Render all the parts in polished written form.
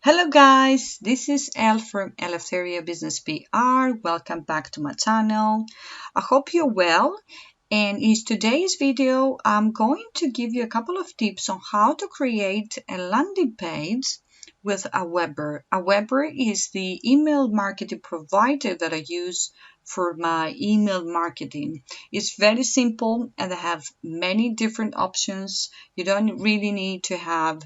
Hello guys, this is Elle from Eleftheria Business PR. Welcome back to my channel. I hope you're well. And in today's video, I'm going to give you a couple of tips on how to create a landing page with Aweber. Aweber is the email marketing provider that I use for my email marketing. It's very simple and they have many different options. You don't really need to have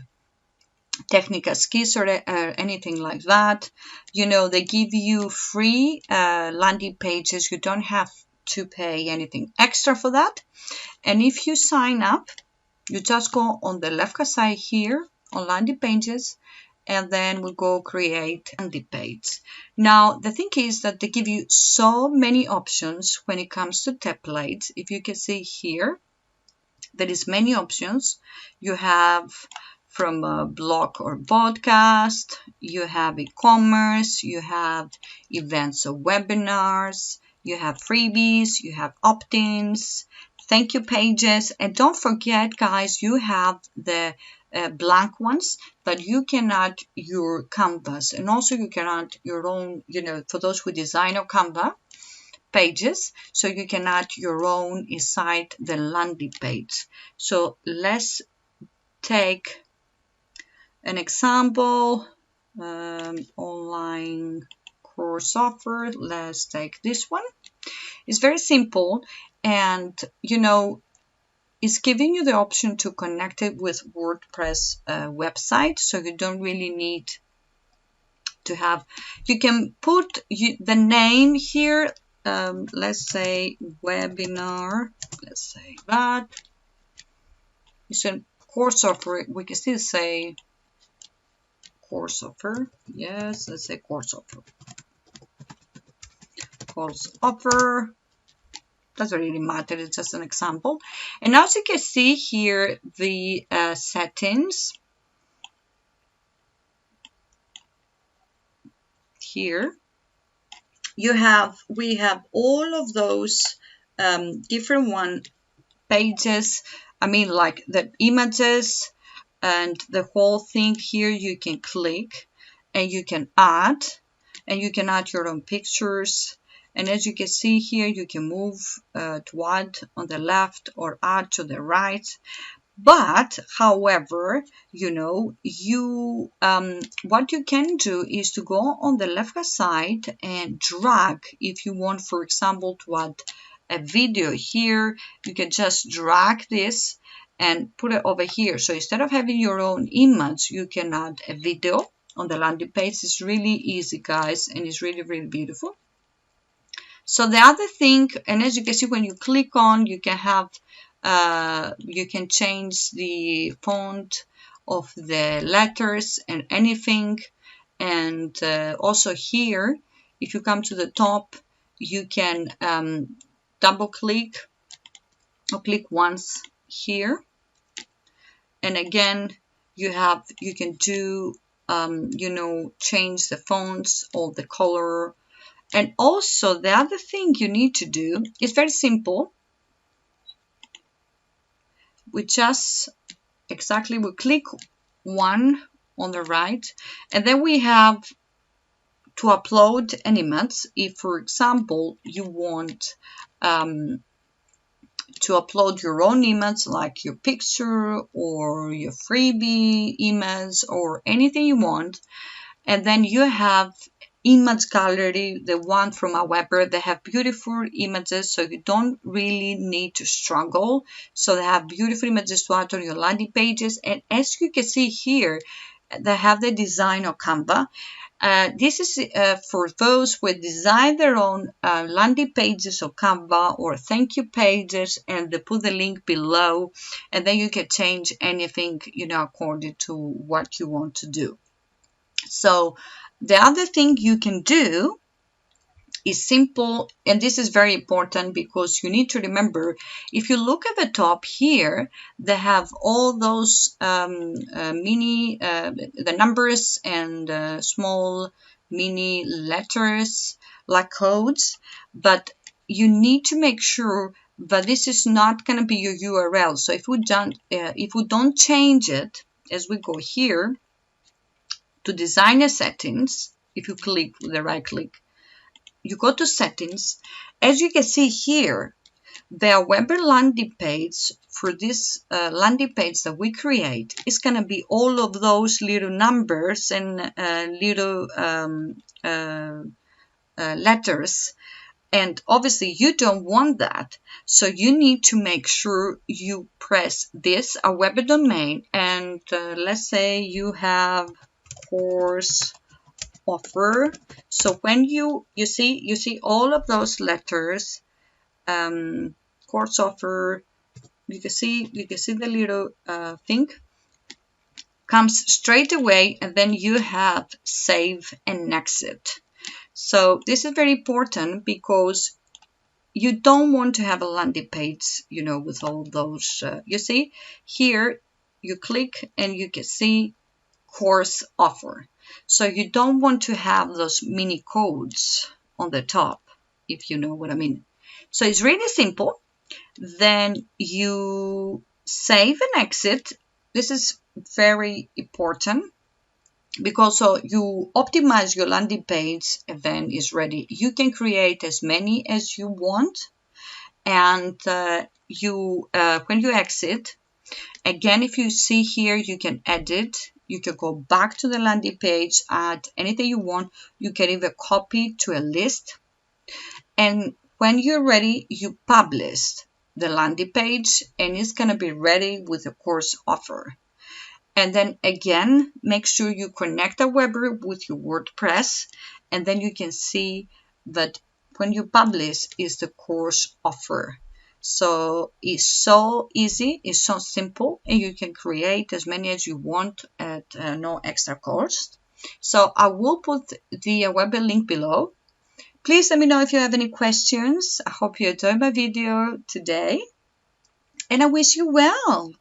technical skills or anything like that. They give you free landing pages. You don't have to pay anything extra for that. And if you sign up, you just go on the left side here on landing pages, and then we'll go create landing page. Now, the thing is that they give you so many options when it comes to templates. If you can see here, there is many options. You have from a blog or podcast, you have e-commerce, you have events or webinars, you have freebies, you have opt-ins, thank you pages, and don't forget guys, you have the blank ones that you can add your canvas, and also you can add your own, for those who design or Canva pages, so you can add your own inside the landing page. So let's take an example, online course offer. Let's take this one. It's very simple, and it's giving you the option to connect it with WordPress website, so you don't really need to have. You can put the name here. Let's say webinar. Let's say that. It's a course offer. We can still say course offer. Yes, let's say course offer. Course offer. Doesn't really matter. It's just an example. And as you can see here, the settings here. We have all of those different pages. I mean, like the images and the whole thing here. You can click and you can add, and you can add your own pictures. And as you can see here, you can move to add on the left or add to the right. But however, what you can do is to go on the left side and drag. If you want, for example, to add a video here, you can just drag this and put it over here. So instead of having your own image, you can add a video on the landing page. It's really easy, guys, and it's really, really beautiful. So the other thing, and as you can see, when you click on, you can have you can change the font of the letters and anything. And also here, if you come to the top, you can double click or click once here. And again, you can do, change the fonts or the color. And also the other thing you need to do is very simple. We just we click one on the right, and then we have to upload an image. If, for example, you want to upload your own image, like your picture or your freebie image or anything you want, and then you have image gallery, the one from Aweber. They have beautiful images, so you don't really need to struggle. So they have beautiful images to add on your landing pages. And as you can see here, they have the design of Canva. This is for those who design their own landing pages of Canva or thank you pages, and they put the link below, and then you can change anything, according to what you want to do. So the other thing you can do is simple, and this is very important because you need to remember, if you look at the top here, they have all those the numbers and small mini letters like codes, but you need to make sure that this is not going to be your URL. So if we don't change it, as we go here, to designer settings. If you click with the right click, you go to settings. As you can see here, the Aweber landing page, for this landing page that we create, is going to be all of those little numbers and little letters. And obviously you don't want that. So you need to make sure you press this Aweber domain, and let's say you have course offer. So when you see all of those letters, course offer, you can see the little thing comes straight away, and then you have save and exit. So this is very important because you don't want to have a landing page, you know, with all those. You see here, you click and you can see course offer. So you don't want to have those mini codes on the top, if you know what I mean. So it's really simple. Then you save and exit. This is very important because so you optimize your landing page and then it's ready. You can create as many as you want, and when you exit, again, if you see here, you can edit. You can go back to the landing page, add anything you want. You can even copy to a list. And when you're ready, you publish the landing page, and it's going to be ready with the course offer. And then again, make sure you connect Aweber with your WordPress, and then you can see that when you publish is the course offer. So it's so easy, it's so simple, and you can create as many as you want at no extra cost. So I will put the Aweber link below. Please let me know if you have any questions. I hope you enjoyed my video today, and I wish you well.